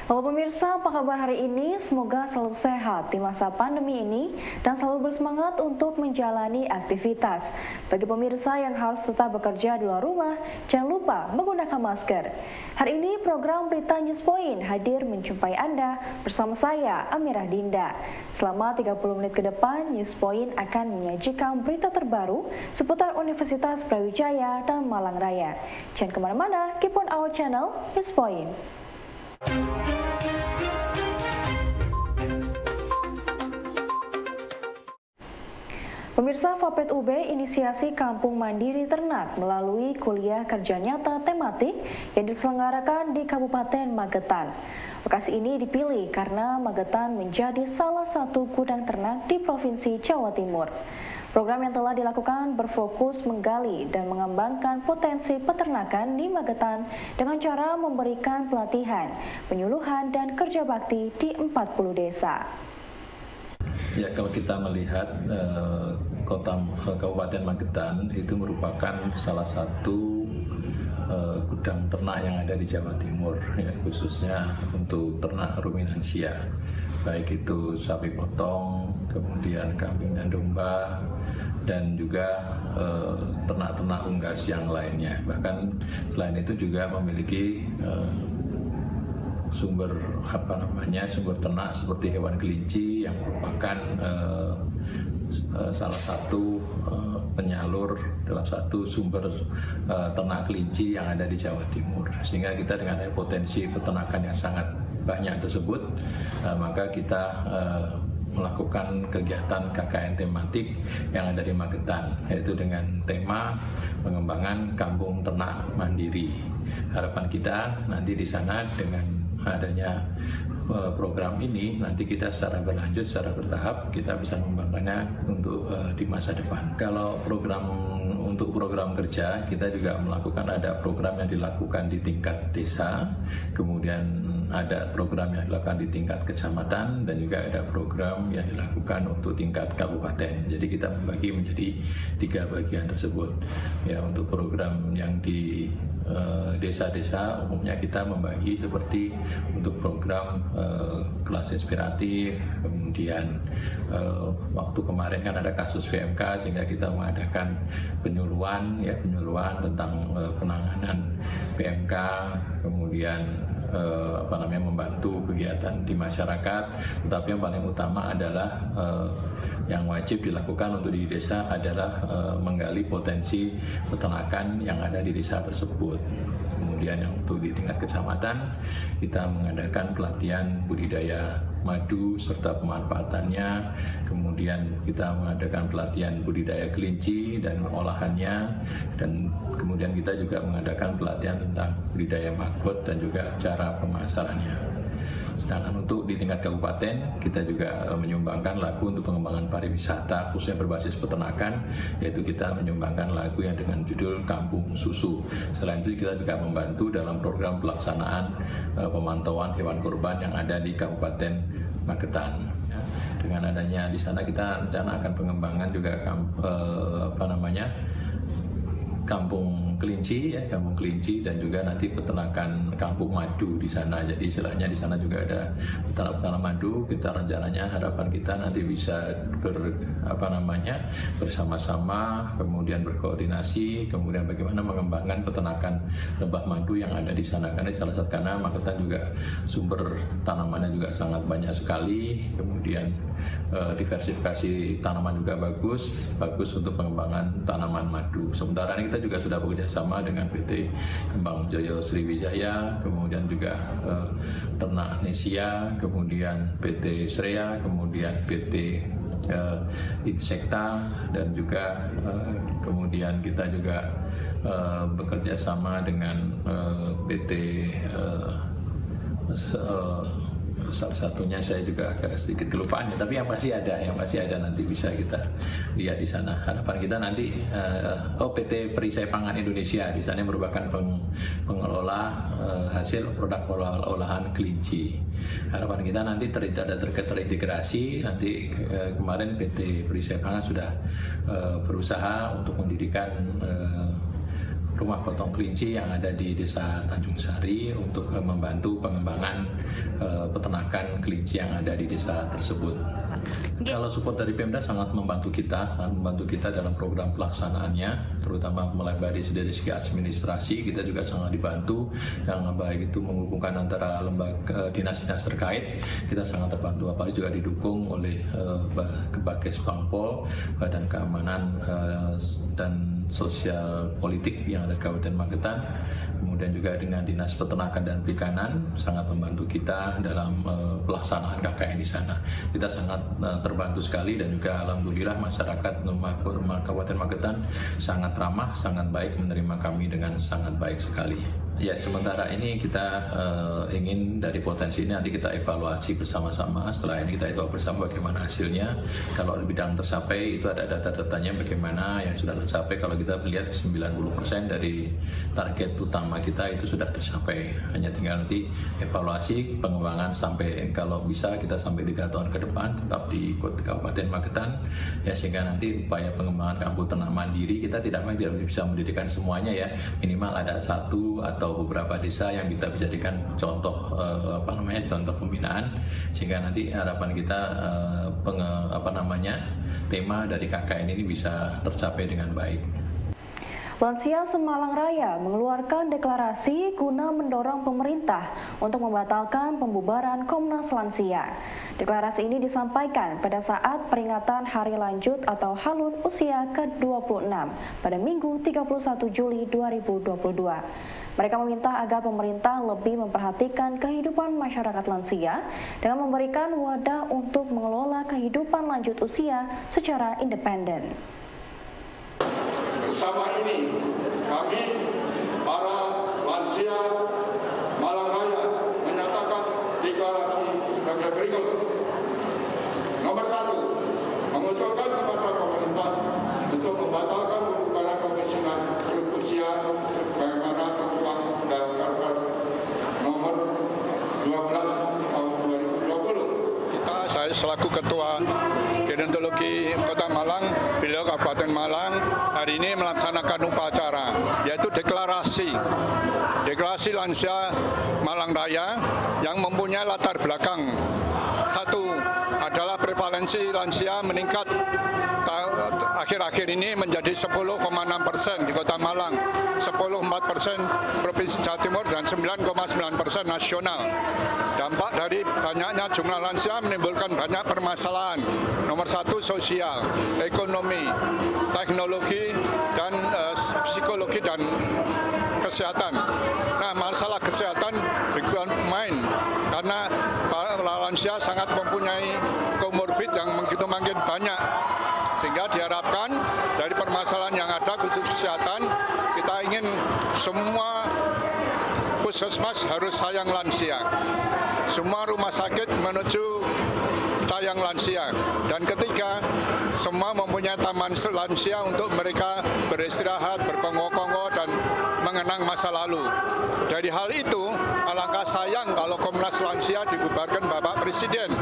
Halo pemirsa, apa kabar hari ini? Semoga selalu sehat di masa pandemi ini dan selalu bersemangat untuk menjalani aktivitas. Bagi pemirsa yang harus tetap bekerja di luar rumah, jangan lupa menggunakan masker. Hari ini program Berita News Point hadir menjumpai Anda bersama saya, Amirah Dinda. Selama 30 menit ke depan, News Point akan menyajikan berita terbaru seputar Universitas Brawijaya dan Malang Raya. Jangan kemana-mana, keep on our channel, News Point. Pemirsa, Vapet UB inisiasi Kampung Mandiri Ternak melalui kuliah kerja nyata tematik yang diselenggarakan di Kabupaten Magetan. Lokasi ini dipilih karena Magetan menjadi salah satu gudang ternak di Provinsi Jawa Timur. Program yang telah dilakukan berfokus menggali dan mengembangkan potensi peternakan di Magetan dengan cara memberikan pelatihan, penyuluhan, dan kerja bakti di 40 desa. Ya, kalau kita melihat Kabupaten Magetan itu merupakan salah satu gudang ternak yang ada di Jawa Timur, ya, khususnya untuk ternak ruminansia, baik itu sapi potong, kemudian kambing dan domba, dan juga ternak-ternak unggas yang lainnya. Bahkan selain itu juga memiliki sumber ternak seperti hewan kelinci yang merupakan salah satu penyalur dalam satu sumber ternak kelinci yang ada di Jawa Timur. Sehingga kita dengan potensi peternakan yang sangat banyak tersebut, maka kita melakukan kegiatan KKN tematik yang ada di Magetan, yaitu dengan tema pengembangan kampung ternak mandiri. Harapan kita nanti di sana dengan adanya program ini, nanti kita secara berlanjut, secara bertahap kita bisa mengembangkannya untuk di masa depan. Kalau untuk program kerja, kita juga melakukan, ada program yang dilakukan di tingkat desa, kemudian ada program yang dilakukan di tingkat kecamatan, dan juga ada program yang dilakukan untuk tingkat kabupaten. Jadi kita membagi menjadi 3 bagian tersebut. Ya, untuk program yang di desa-desa umumnya kita membagi seperti untuk program kelas inspiratif, kemudian waktu kemarin kan ada kasus PMK sehingga kita mengadakan penyuluhan tentang penanganan PMK, kemudian membantu kegiatan di masyarakat. Tetapi yang paling utama adalah yang wajib dilakukan untuk di desa adalah menggali potensi peternakan yang ada di desa tersebut. Kemudian yang untuk di tingkat kecamatan, kita mengadakan pelatihan budidaya madu serta pemanfaatannya. Kemudian kita mengadakan pelatihan budidaya kelinci dan olahannya, dan kemudian kita juga mengadakan pelatihan tentang budidaya maggot dan juga cara pemasarannya. Sedangkan untuk di tingkat kabupaten, kita juga menyumbangkan lagu untuk pengembangan pariwisata khususnya berbasis peternakan, yaitu kita menyumbangkan lagu yang dengan judul Kampung Susu. Selain itu kita juga membantu dalam program pelaksanaan pemantauan hewan kurban yang ada di Kabupaten Magetan. Dengan adanya di sana kita rencana akan pengembangan juga kampung kelinci, kampung kelinci, dan juga nanti peternakan kampung madu di sana. Jadi istilahnya di sana juga ada peternak madu. Kita rencananya harapan kita nanti bisa bersama-sama, kemudian berkoordinasi, kemudian bagaimana mengembangkan peternakan lebah madu yang ada di sana. Karena Magetan juga sumber tanamannya juga sangat banyak sekali, kemudian diversifikasi tanaman juga bagus untuk pengembangan tanaman madu. Sementara ini kita juga sudah bekerja sama dengan PT Kembang Joyo Sriwijaya, kemudian juga Ternak Nesia, kemudian PT Srea, kemudian PT Insekta, dan juga kemudian kita juga bekerja sama dengan PT salah satunya saya juga agak sedikit kelupaan, tapi yang pasti ada nanti bisa kita lihat di sana. Harapan kita nanti PT Perisai Pangan Indonesia di sana merupakan pengelola hasil produk olahan kelinci. Harapan kita nanti terintegrasi. Nanti kemarin PT Perisai Pangan sudah berusaha untuk mendirikan rumah potong kelinci yang ada di Desa Tanjung Sari untuk membantu pengembangan peternakan kelinci yang ada di desa tersebut. Kalau support dari Pemda sangat membantu kita dalam program pelaksanaannya, terutama mulai dari segi administrasi. Kita juga sangat dibantu, yang baik itu menghubungkan antara lembaga dinas-dinas terkait. Kita sangat terbantu, apalagi juga didukung oleh Bakes Pangpol, Badan Keamanan dan Sosial Politik yang ada di Kabupaten Magetan. Kemudian juga dengan Dinas Peternakan dan Perikanan sangat membantu kita dalam pelaksanaan KKN di sana. Kita sangat terbantu sekali, dan juga alhamdulillah masyarakat Kabupaten Magetan sangat ramah, sangat baik, menerima kami dengan sangat baik sekali. Ya, sementara ini kita ingin dari potensi ini nanti kita evaluasi bersama-sama. Setelah ini kita evaluasi bersama bagaimana hasilnya. Kalau di bidang tercapai itu ada data-datanya bagaimana yang sudah tercapai. Kalau kita melihat 90% dari target utama kita itu sudah tercapai. Hanya tinggal nanti evaluasi pengembangan sampai, kalau bisa kita sampai 3 tahun ke depan tetap di Kabupaten Magetan, ya, sehingga nanti upaya pengembangan kampung ternak mandiri kita tidak bisa mendirikan semuanya, ya, minimal ada 1 atau beberapa desa yang kita bisa jadikan contoh contoh pembinaan, sehingga nanti harapan kita tema dari KKN ini bisa tercapai dengan baik. Lansia Semalang Raya mengeluarkan deklarasi guna mendorong pemerintah untuk membatalkan pembubaran Komnas Lansia. Deklarasi ini disampaikan pada saat peringatan Hari Lanjut atau Halun usia ke-26 pada Minggu 31 Juli 2022. Mereka meminta agar pemerintah lebih memperhatikan kehidupan masyarakat lansia dengan memberikan wadah untuk mengelola kehidupan lanjut usia secara independen. Bersama ini, kami para lansia Malang Raya menyatakan deklarasi sebagai berikut. Nomor 1, mengusulkan kepada pemerintah untuk membatalkan pembubaran Komisi Usia sebagaimana tertuang dalam Perpres nomor 12 tahun 2020. Saya selaku Ketua Gerontologi Kota Malang, beliau Kabupaten Malang, hari ini melaksanakan upacara, yaitu deklarasi lansia Malang Raya yang mempunyai latar belakang. 1 adalah prevalensi lansia meningkat akhir-akhir ini menjadi 10,6% di Kota Malang, 10,4% Provinsi Jawa Timur, dan 9,9% nasional. Dampak dari banyaknya jumlah lansia menimbulkan banyak permasalahan. Nomor 1, sosial, ekonomi, teknologi, dan psikologi dan kesehatan. Nah, masalah kesehatan bukan main, karena para lansia sangat mempunyai komorbid yang begitu makin banyak. Sehingga diharapkan dari permasalahan yang ada khusus kesehatan, kita ingin semua puskesmas harus sayang lansia. Semua rumah sakit menuju sayang lansia. Dan ketiga, semua mempunyai taman lansia untuk mereka beristirahat, berkongko-kongko, dan mengenang masa lalu. Dari hal itu, alangkah sayang kalau Komnas Lansia dibubarkan Bapak Presiden.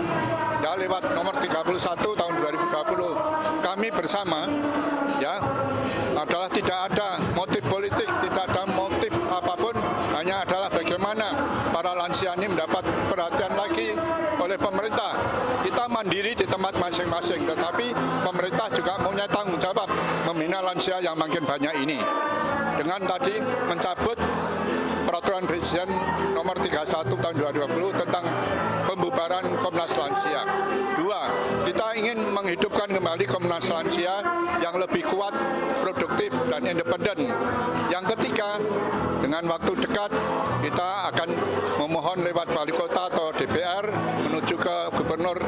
Ya, lewat nomor 31 tahun 2020. Kami bersama, ya, adalah tidak ada motif politik, tidak ada motif apapun, hanya adalah bagaimana para lansia ini mendapat perhatian lagi oleh pemerintah. Kita mandiri di tempat masing-masing, tetapi pemerintah juga punya tanggung jawab membina lansia yang makin banyak ini. Dengan tadi mencabut Peraturan Presiden nomor 31 tahun 2020 tentang pembubaran Komnas Lansia. 2, kita ingin menghidupkan kembali Komnas Lansia yang lebih kuat, produktif, dan independen. Yang ketiga, dengan waktu dekat kita akan memohon lewat Wali Kota atau DPR menuju ke Gubernur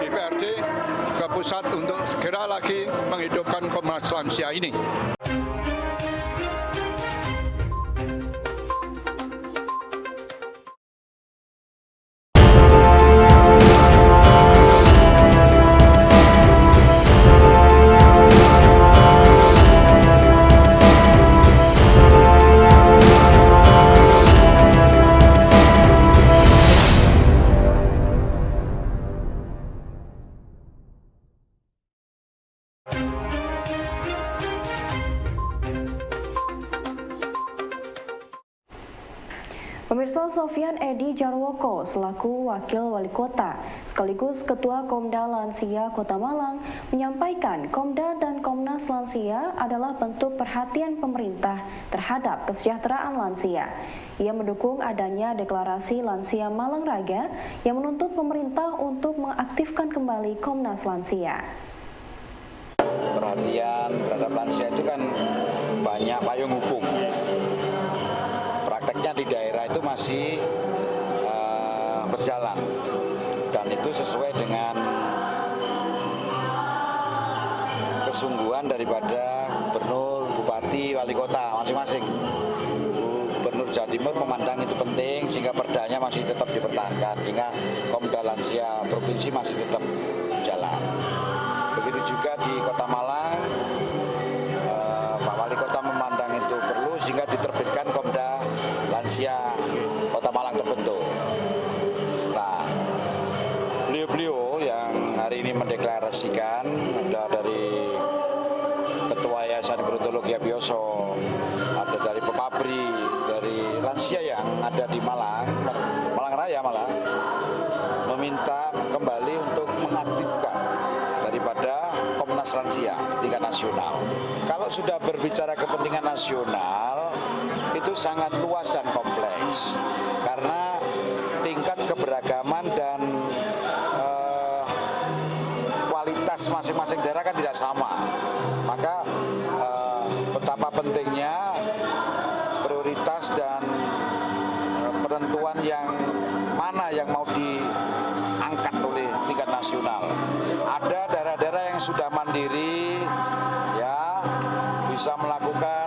DPRD ke pusat untuk segera lagi menghidupkan Komnas Lansia ini. Pemirsa, Sofyan Edi Jarwoko selaku Wakil Wali Kota sekaligus Ketua Komda Lansia Kota Malang menyampaikan Komda dan Komnas Lansia adalah bentuk perhatian pemerintah terhadap kesejahteraan lansia. Ia mendukung adanya deklarasi Lansia Malang Raga yang menuntut pemerintah untuk mengaktifkan kembali Komnas Lansia. Perhatian terhadap lansia itu kan banyak payung hukum. Prakteknya di daerah itu masih berjalan dan itu sesuai dengan kesungguhan daripada gubernur, bupati, wali kota masing-masing. Gubernur Jawa Timur memandang itu penting sehingga perdanya masih tetap dipertahankan, sehingga Komda Lansia provinsi masih tetap jalan. Begitu juga di Kota Malang, Pak Wali Kota memandang itu perlu sehingga diterbitkan Komda Lansia Kota Malang terbentuk. Nah, beliau-beliau yang hari ini mendeklarasikan, ada dari Ketua Yayasan Gerontologi Abioso, ada dari Pepabri, dari lansia yang ada di Malang Raya malah, meminta kembali untuk mengaktifkan daripada Komnas Lansia tingkat nasional. Kalau sudah berbicara kepentingan nasional, itu sangat luas dan kompleks karena tingkat keberagaman dan kualitas masing-masing daerah kan tidak sama. Maka betapa pentingnya prioritas dan penentuan yang mana yang mau diangkat oleh tingkat nasional. Ada daerah-daerah yang sudah mandiri, ya bisa melakukan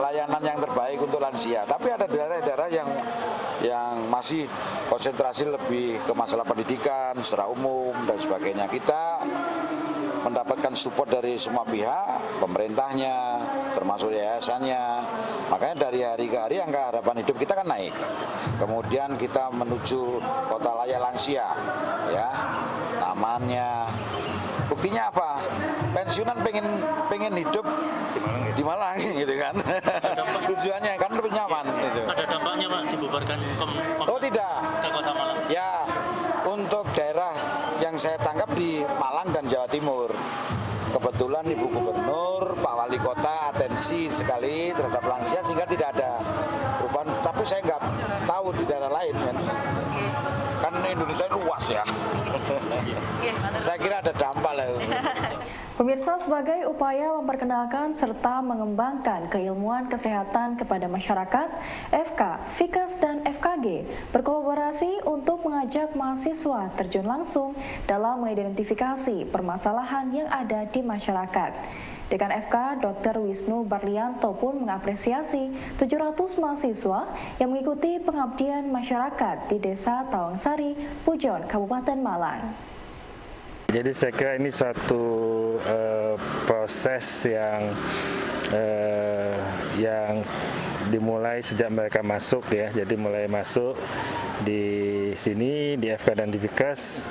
layanan yang terbaik untuk lansia. Tapi ada daerah-daerah yang masih konsentrasi lebih ke masalah pendidikan secara umum dan sebagainya. Kita mendapatkan support dari semua pihak, pemerintahnya, termasuk yayasannya. Makanya dari hari ke hari angka harapan hidup kita kan naik. Kemudian kita menuju kota layak lansia, ya, tamannya. Buktinya apa? Pensiunan pengen hidup di Malang gitu kan. Tujuannya kan lebih nyaman. Gitu. Ada dampaknya Pak dibubarkan Oh tidak. ke Kota Malang? Ya, untuk daerah yang saya tangkap di Malang dan Jawa Timur, kebetulan Ibu Gubernur, Pak Wali Kota atensi sekali terhadap lansia sehingga tidak ada perubahan. Tapi saya nggak tahu di daerah lain kan. Kan Indonesia luas ya. Saya kira ada dampak lah. Pemirsa, sebagai upaya memperkenalkan serta mengembangkan keilmuan kesehatan kepada masyarakat, FK, Fikas, dan FKG berkolaborasi untuk mengajak mahasiswa terjun langsung dalam mengidentifikasi permasalahan yang ada di masyarakat. Dekan FK, Dr. Wisnu Barlianto pun mengapresiasi 700 mahasiswa yang mengikuti pengabdian masyarakat di Desa Tawangsari, Pujon, Kabupaten Malang. Jadi saya kira ini suatu proses yang dimulai sejak mereka masuk ya. Jadi mulai masuk di sini di FK dan di Fikas,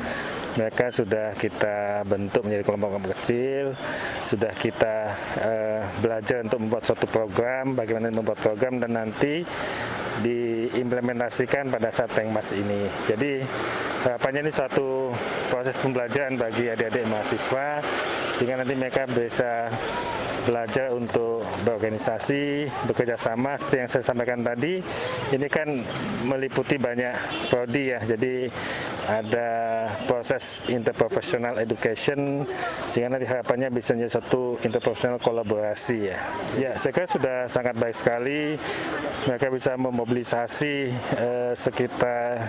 mereka sudah kita bentuk menjadi kelompok-kelompok kecil, sudah kita belajar untuk membuat suatu program, bagaimana membuat program dan nanti diimplementasikan pada saat Pengmas ini. Jadi harapannya ini suatu proses pembelajaran bagi adik-adik mahasiswa sehingga nanti mereka bisa belajar untuk berorganisasi, bekerja sama seperti yang saya sampaikan tadi. Ini kan meliputi banyak prodi ya, jadi ada proses interprofessional education sehingga nanti harapannya bisa menjadi satu interprofessional kolaborasi ya. Ya, saya kira sudah sangat baik sekali mereka bisa memobilisasi sekitar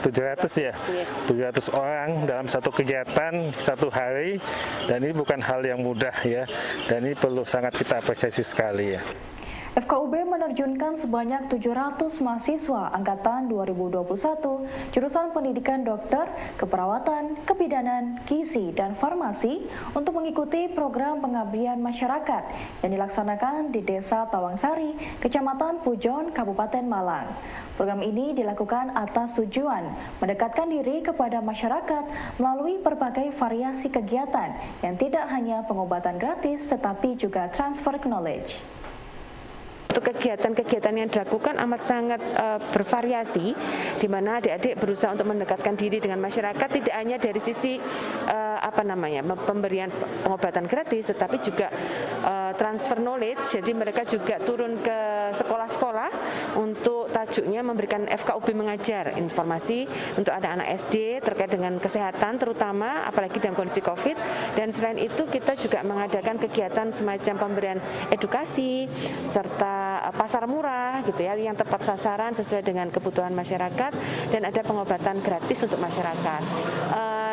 700 orang dalam satu kegiatan satu hari, dan ini bukan hal yang mudah ya, dan ini perlu sangat kita apresiasi sekali ya. FKUB menerjunkan sebanyak 700 mahasiswa angkatan 2021 jurusan pendidikan dokter, keperawatan, kebidanan, gizi, dan farmasi untuk mengikuti program pengabdian masyarakat yang dilaksanakan di Desa Tawangsari, Kecamatan Pujon, Kabupaten Malang. Program ini dilakukan atas tujuan mendekatkan diri kepada masyarakat melalui berbagai variasi kegiatan yang tidak hanya pengobatan gratis tetapi juga transfer knowledge. untuk kegiatan-kegiatan yang dilakukan amat sangat bervariasi, di mana adik-adik berusaha untuk mendekatkan diri dengan masyarakat, tidak hanya dari sisi pemberian pengobatan gratis, tetapi juga transfer knowledge. Jadi mereka juga turun ke sekolah-sekolah untuk tajuknya memberikan FKUB mengajar, informasi untuk anak-anak SD terkait dengan kesehatan terutama apalagi dalam kondisi COVID. Dan selain itu kita juga mengadakan kegiatan semacam pemberian edukasi serta pasar murah gitu ya, yang tepat sasaran sesuai dengan kebutuhan masyarakat, dan ada pengobatan gratis untuk masyarakat.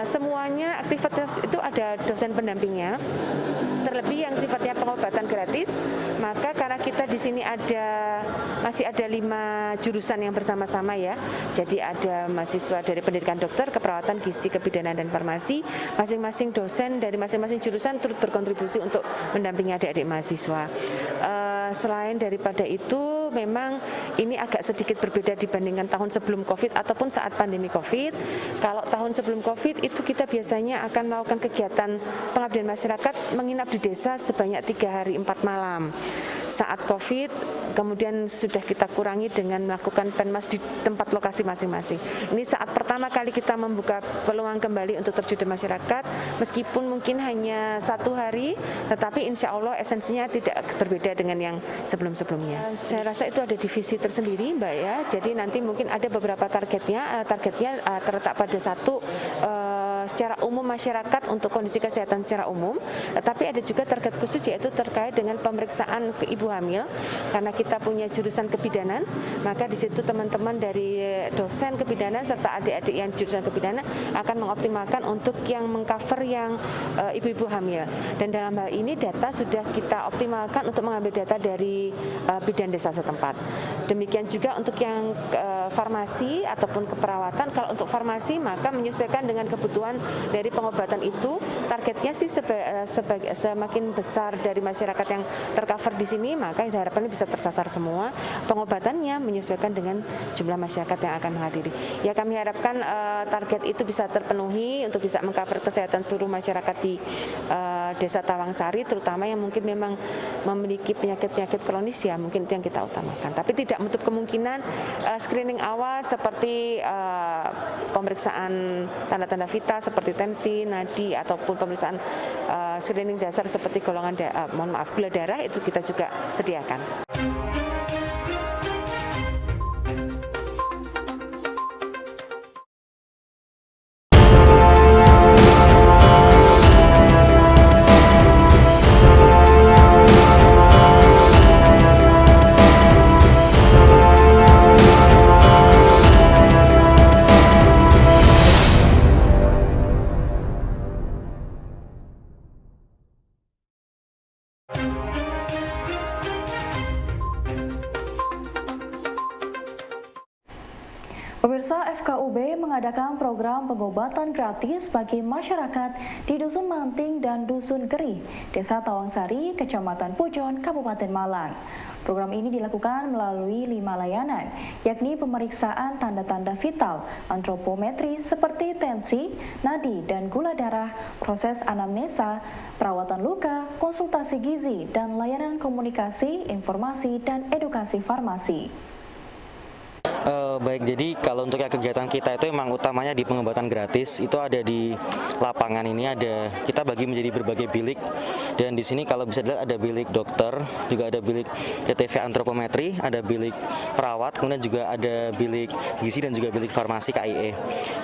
Semuanya aktivitas itu ada dosen pendampingnya. Terlebih yang sifatnya pengobatan gratis, maka karena kita di sini masih ada 5 jurusan yang bersama-sama ya. Jadi ada mahasiswa dari pendidikan dokter, keperawatan, gizi, kebidanan, dan farmasi. Masing-masing dosen dari masing-masing jurusan turut berkontribusi untuk mendampingi adik-adik mahasiswa. Selain daripada itu, memang ini agak sedikit berbeda dibandingkan tahun sebelum COVID ataupun saat pandemi COVID. Kalau tahun sebelum COVID itu kita biasanya akan melakukan kegiatan pengabdian masyarakat menginap di desa sebanyak 3 hari 4 malam. Saat COVID kemudian sudah kita kurangi dengan melakukan penmas di tempat lokasi masing-masing. Ini saat pertama kali kita membuka peluang kembali untuk terjun di masyarakat, meskipun mungkin hanya 1 hari, tetapi insya Allah esensinya tidak berbeda dengan yang sebelum-sebelumnya. Saya rasa itu ada divisi tersendiri, Mbak ya. Jadi nanti mungkin ada beberapa targetnya terletak pada satu secara umum masyarakat untuk kondisi kesehatan secara umum, tetapi ada juga target khusus yaitu terkait dengan pemeriksaan ke ibu hamil. Karena kita punya jurusan kebidanan, maka di situ teman-teman dari dosen kebidanan serta adik-adik yang jurusan kebidanan akan mengoptimalkan untuk yang mengcover yang ibu-ibu hamil. Dan dalam hal ini data sudah kita optimalkan untuk mengambil data dari bidan desa setempat. Demikian juga untuk yang farmasi ataupun keperawatan. Kalau untuk farmasi maka menyesuaikan dengan kebutuhan dari pengobatan itu, targetnya sih semakin besar dari masyarakat yang tercover di sini, maka harapannya bisa tersasar semua. Pengobatannya menyesuaikan dengan jumlah masyarakat yang akan menghadiri. Ya kami harapkan target itu bisa terpenuhi untuk bisa mengcover kesehatan seluruh masyarakat di Desa Tawangsari, terutama yang mungkin memang memiliki penyakit-penyakit kronis ya, mungkin itu yang kita utamakan. Tapi tidak menutup kemungkinan screening awal seperti pemeriksaan tanda-tanda vital seperti tensi, nadi, ataupun pemeriksaan screening dasar seperti golongan gula darah itu kita juga sediakan. Pemirsa, FKUB mengadakan program pengobatan gratis bagi masyarakat di Dusun Manting dan Dusun Geri, Desa Tawangsari, Kecamatan Pujon, Kabupaten Malang. Program ini dilakukan melalui 5 layanan, yakni pemeriksaan tanda-tanda vital, antropometri seperti tensi, nadi, dan gula darah, proses anamnesa, perawatan luka, konsultasi gizi, dan layanan komunikasi, informasi, dan edukasi farmasi. Baik, jadi kalau untuk kegiatan kita itu memang utamanya di pengobatan gratis itu ada di lapangan ini, kita bagi menjadi berbagai bilik, dan di sini kalau bisa dilihat ada bilik dokter, juga ada bilik TTV antropometri, ada bilik perawat, kemudian juga ada bilik gizi dan juga bilik farmasi KIE.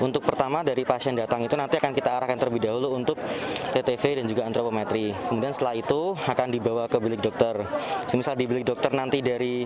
Untuk pertama dari pasien datang itu nanti akan kita arahkan terlebih dahulu untuk TTV dan juga antropometri. Kemudian setelah itu akan dibawa ke bilik dokter. Semisal di bilik dokter nanti dari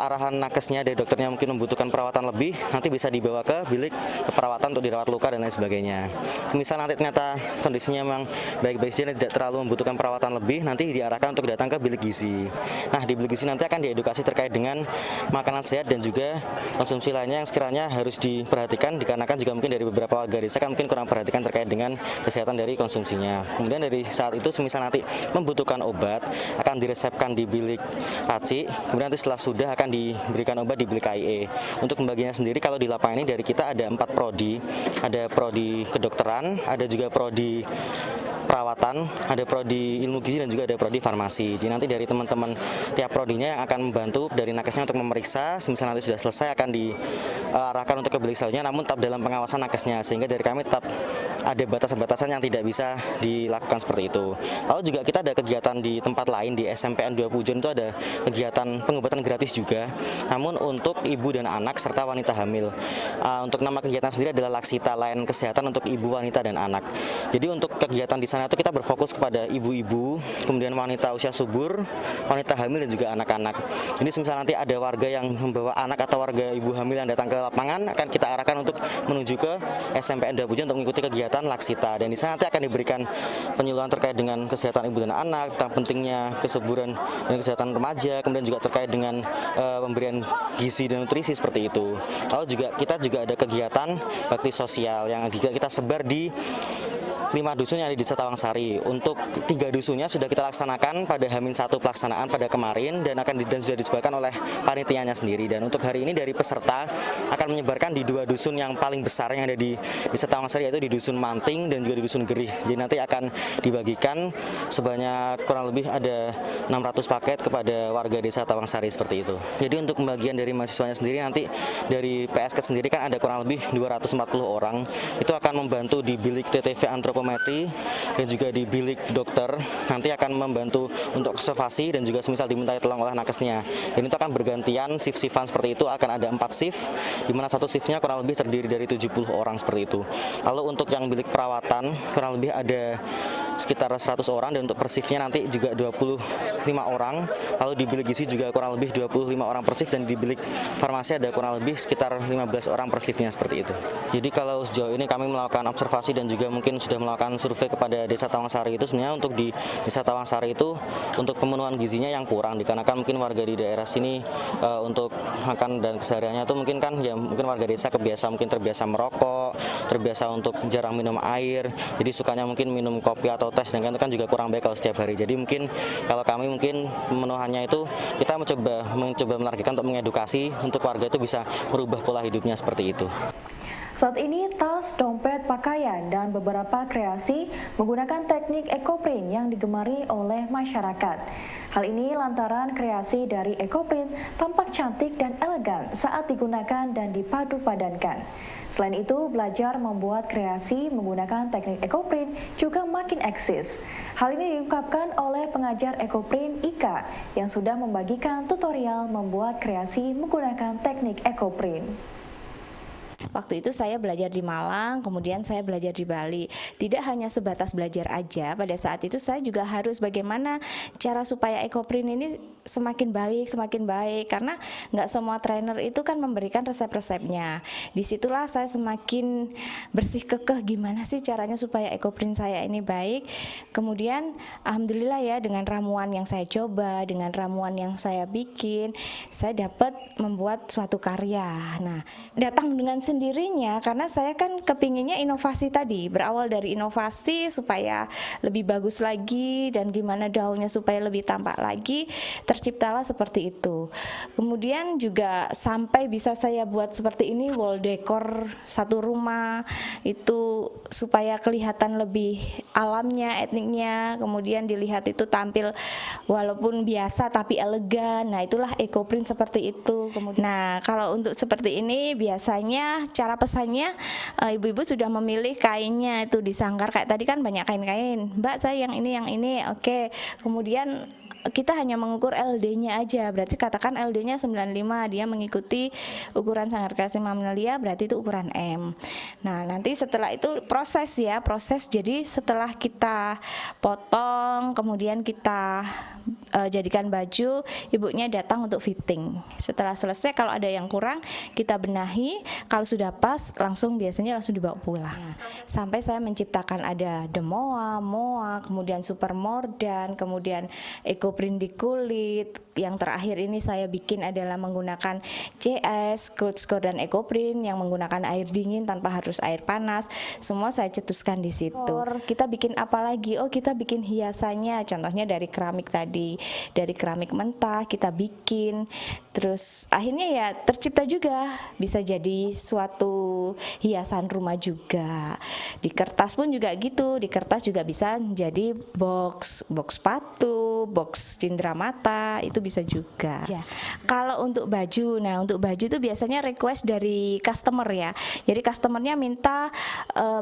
arahan nakesnya dari dokternya mungkin membutuhkan perawatan lebih, nanti bisa dibawa ke bilik keperawatan untuk dirawat luka dan lain sebagainya. Semisal nanti ternyata kondisinya memang baik-baik saja dan tidak terlalu membutuhkan perawatan lebih, nanti diarahkan untuk datang ke bilik gizi. Nah, di bilik gizi nanti akan diedukasi terkait dengan makanan sehat dan juga konsumsi lainnya yang sekiranya harus diperhatikan, dikarenakan juga mungkin dari beberapa warga desa kan mungkin kurang perhatikan terkait dengan kesehatan dari konsumsinya. Kemudian dari saat itu semisal nanti membutuhkan obat akan diresepkan di bilik racik, kemudian nanti setelah sudah akan diberikan obat di bilik KIE. Untuk pembagiannya sendiri kalau di lapangan ini dari kita ada 4 prodi, ada prodi kedokteran, ada juga prodi perawatan, ada prodi ilmu gizi dan juga ada prodi farmasi. Jadi nanti dari teman-teman tiap prodinya yang akan membantu dari nakesnya untuk memeriksa, semisal nanti sudah selesai akan diarahkan untuk ke bilik selanjutnya, namun tetap dalam pengawasan nakesnya, sehingga dari kami tetap ada batasan-batasan yang tidak bisa dilakukan seperti itu. Lalu juga kita ada kegiatan di tempat lain di SMPN 2 Pujon itu ada kegiatan pengobatan gratis juga, namun untuk ibu dan anak serta wanita hamil. Untuk nama kegiatan sendiri adalah Laksita, layanan kesehatan untuk ibu, wanita dan anak. Jadi untuk kegiatan di sana itu kita berfokus kepada ibu-ibu, kemudian wanita usia subur, wanita hamil dan juga anak-anak. Jadi misalnya nanti ada warga yang membawa anak atau warga ibu hamil yang datang ke lapangan, akan kita arahkan untuk menuju ke SMPN 2 Pujon untuk mengikuti kegiatan Laksita. Dan di sana nanti akan diberikan penyuluhan terkait dengan kesehatan ibu dan anak, tentang pentingnya kesuburan dan kesehatan remaja, kemudian juga terkait dengan pemberian gizi dan nutrisi seperti itu. Lalu juga kita juga ada kegiatan bakti sosial yang juga kita sebar di 5 dusun yang ada di Desa Tawangsari. Untuk 3 dusunnya sudah kita laksanakan pada H-1 pelaksanaan pada kemarin dan sudah disebarkan oleh panitianya sendiri. Dan untuk hari ini dari peserta akan menyebarkan di 2 dusun yang paling besar yang ada di Desa Tawangsari, yaitu di Dusun Manting dan juga di Dusun Gerih. Jadi nanti akan dibagikan sebanyak kurang lebih ada 600 paket kepada warga Desa Tawangsari seperti itu. Jadi untuk pembagian dari mahasiswanya sendiri nanti dari PSK sendiri kan ada kurang lebih 240 orang. Itu akan membantu di bilik TTV antropometri dan juga di bilik dokter, nanti akan membantu untuk observasi dan juga semisal dimintai tolong oleh nakesnya. Dan itu akan bergantian shift-shiftan seperti itu, akan ada 4 shift, di mana satu shiftnya kurang lebih terdiri dari 70 orang seperti itu. Lalu untuk yang bilik perawatan kurang lebih ada sekitar 100 orang dan untuk per shiftnya nanti juga 25 orang. Lalu di bilik gizi juga kurang lebih 25 orang per shift dan di bilik farmasi ada kurang lebih sekitar 15 orang per shiftnya seperti itu. Jadi kalau sejauh ini kami melakukan observasi dan juga mungkin sudah melakukan survei kepada Desa Tawangsari itu sebenarnya untuk di Desa Tawangsari itu untuk pemenuhan gizinya yang kurang dikarenakan mungkin warga di daerah sini untuk makan dan kesehariannya itu mungkin kan ya mungkin warga desa terbiasa merokok, terbiasa untuk jarang minum air, jadi sukanya mungkin minum kopi atau teh, dan itu kan juga kurang baik kalau setiap hari. Jadi mungkin kalau kami mungkin pemenuhannya itu kita mencoba menargetkan untuk mengedukasi untuk warga itu bisa merubah pola hidupnya seperti itu. Saat ini tas, dompet, pakaian, dan beberapa kreasi menggunakan teknik ekoprint yang digemari oleh masyarakat. Hal ini lantaran kreasi dari ekoprint tampak cantik dan elegan saat digunakan dan dipadu-padankan. Selain itu, belajar membuat kreasi menggunakan teknik ekoprint juga makin eksis. Hal ini diungkapkan oleh pengajar ekoprint Ika yang sudah membagikan tutorial membuat kreasi menggunakan teknik ekoprint. Waktu itu saya belajar di Malang, kemudian saya belajar di Bali. Tidak hanya sebatas belajar aja, pada saat itu saya juga harus bagaimana cara supaya ekoprint ini semakin baik, karena nggak semua trainer itu kan memberikan resep-resepnya. Disitulah saya semakin bersih kekeh gimana sih caranya supaya ekoprint saya ini baik. Kemudian alhamdulillah ya, dengan ramuan yang saya coba, dengan ramuan yang saya bikin, saya dapat membuat suatu karya. Nah, datang dengan sendirinya karena saya kan kepinginnya inovasi tadi, berawal dari inovasi supaya lebih bagus lagi dan gimana daunnya supaya lebih tampak lagi, terciptalah seperti itu. Kemudian juga sampai bisa saya buat seperti ini, wall decor satu rumah itu supaya kelihatan lebih alamnya, etniknya, kemudian dilihat itu tampil walaupun biasa tapi elegan. Nah, itulah ekoprint seperti itu. Nah, kalau untuk seperti ini biasanya cara pesannya ibu-ibu sudah memilih kainnya itu disangkar, kayak tadi kan banyak kain-kain, Mbak saya yang ini, oke. Kemudian kita hanya mengukur LD-nya aja, berarti katakan LD-nya 95, dia mengikuti ukuran Sanggar Kreasi Mamalia, berarti itu ukuran M. Nah, nanti setelah itu proses, jadi setelah kita potong, kemudian kita jadikan baju, ibunya datang untuk fitting. Setelah selesai, kalau ada yang kurang, kita benahi, kalau sudah pas, biasanya langsung dibawa pulang. Sampai saya menciptakan ada demoa, moa, kemudian super mordan, kemudian eco ekoprint di kulit. Yang terakhir ini saya bikin adalah menggunakan CS, Gold Score dan ekoprint yang menggunakan air dingin tanpa harus air panas. Semua saya cetuskan di situ. Kita bikin apa lagi? Oh, kita bikin hiasannya. Contohnya dari keramik tadi, dari keramik mentah kita bikin. Terus akhirnya ya tercipta juga bisa jadi suatu hiasan rumah juga. Di kertas pun juga gitu. Di kertas juga bisa jadi box sepatu, box cindera mata, itu bisa juga. Ya. Kalau untuk baju, nah untuk baju itu biasanya request dari customer ya. Jadi customernya minta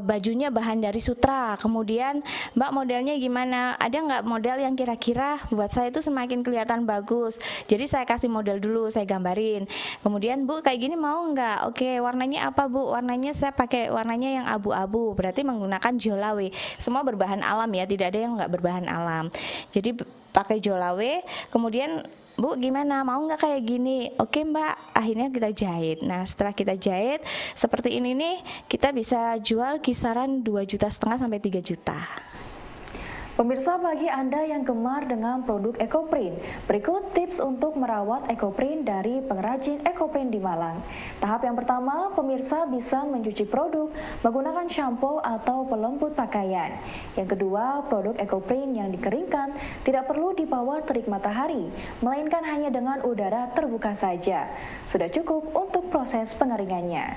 bajunya bahan dari sutra. Kemudian Mbak modelnya gimana? Ada nggak model yang kira-kira buat saya itu semakin kelihatan bagus? Jadi saya kasih model dulu, saya gambarin. Kemudian Bu kayak gini mau nggak? Oke, warnanya apa Bu? Warnanya saya pakai warnanya yang abu-abu. Berarti menggunakan jolawe. Semua berbahan alam ya, tidak ada yang nggak berbahan alam. Jadi pakai jolawe, kemudian Bu gimana, mau nggak kayak gini? Oke Mbak, akhirnya kita jahit. Nah setelah kita jahit seperti ini nih, kita bisa jual kisaran 2,5 juta sampai 3 juta. Pemirsa, bagi Anda yang gemar dengan produk ekoprint, berikut tips untuk merawat ekoprint dari pengrajin ekoprint di Malang. Tahap yang pertama, pemirsa bisa mencuci produk menggunakan shampoo atau pelembut pakaian. Yang kedua, produk ekoprint yang dikeringkan tidak perlu di bawah terik matahari, melainkan hanya dengan udara terbuka saja. Sudah cukup untuk proses pengeringannya.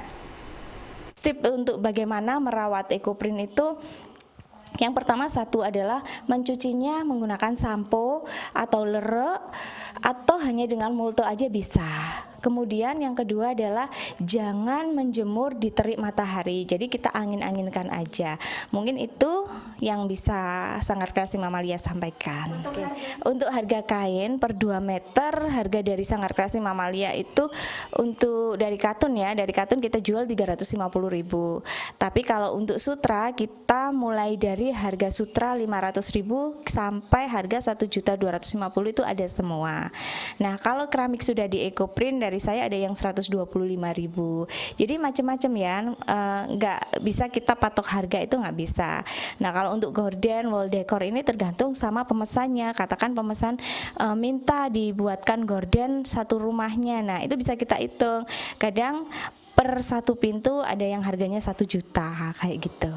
Tips untuk bagaimana merawat ekoprint itu, yang pertama satu adalah mencucinya menggunakan sampo atau lerek atau hanya dengan multo aja bisa. Kemudian yang kedua adalah jangan menjemur di terik matahari. Jadi kita angin-anginkan aja. Mungkin itu yang bisa Sanggar Kreasi Mamalia sampaikan. Untuk harga kain per 2 meter, harga dari Sanggar Kreasi Mamalia itu untuk dari katun ya, dari katun kita jual 350.000. Tapi kalau untuk sutra kita mulai dari harga sutra 500.000 sampai harga 1.250.000 itu ada semua. Nah, kalau keramik sudah di ekoprint dari saya ada yang 125.000. Jadi macam-macam ya, nggak bisa kita patok harga, itu nggak bisa. Nah kalau untuk gorden, wall decor ini tergantung sama pemesannya. Katakan pemesan minta dibuatkan gorden satu rumahnya, nah itu bisa kita hitung. Kadang per satu pintu ada yang harganya 1 juta kayak gitu.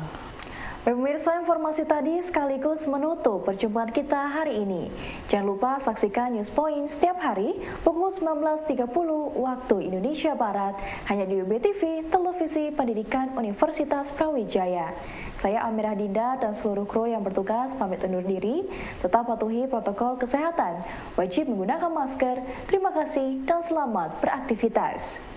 Pemirsa, informasi tadi sekaligus menutup perjumpaan kita hari ini. Jangan lupa saksikan News Point setiap hari pukul 19.30 waktu Indonesia Barat hanya di UBTV, Televisi Pendidikan Universitas Brawijaya. Saya Amirah Dinda dan seluruh kru yang bertugas pamit undur diri. Tetap patuhi protokol kesehatan, wajib menggunakan masker. Terima kasih dan selamat beraktivitas.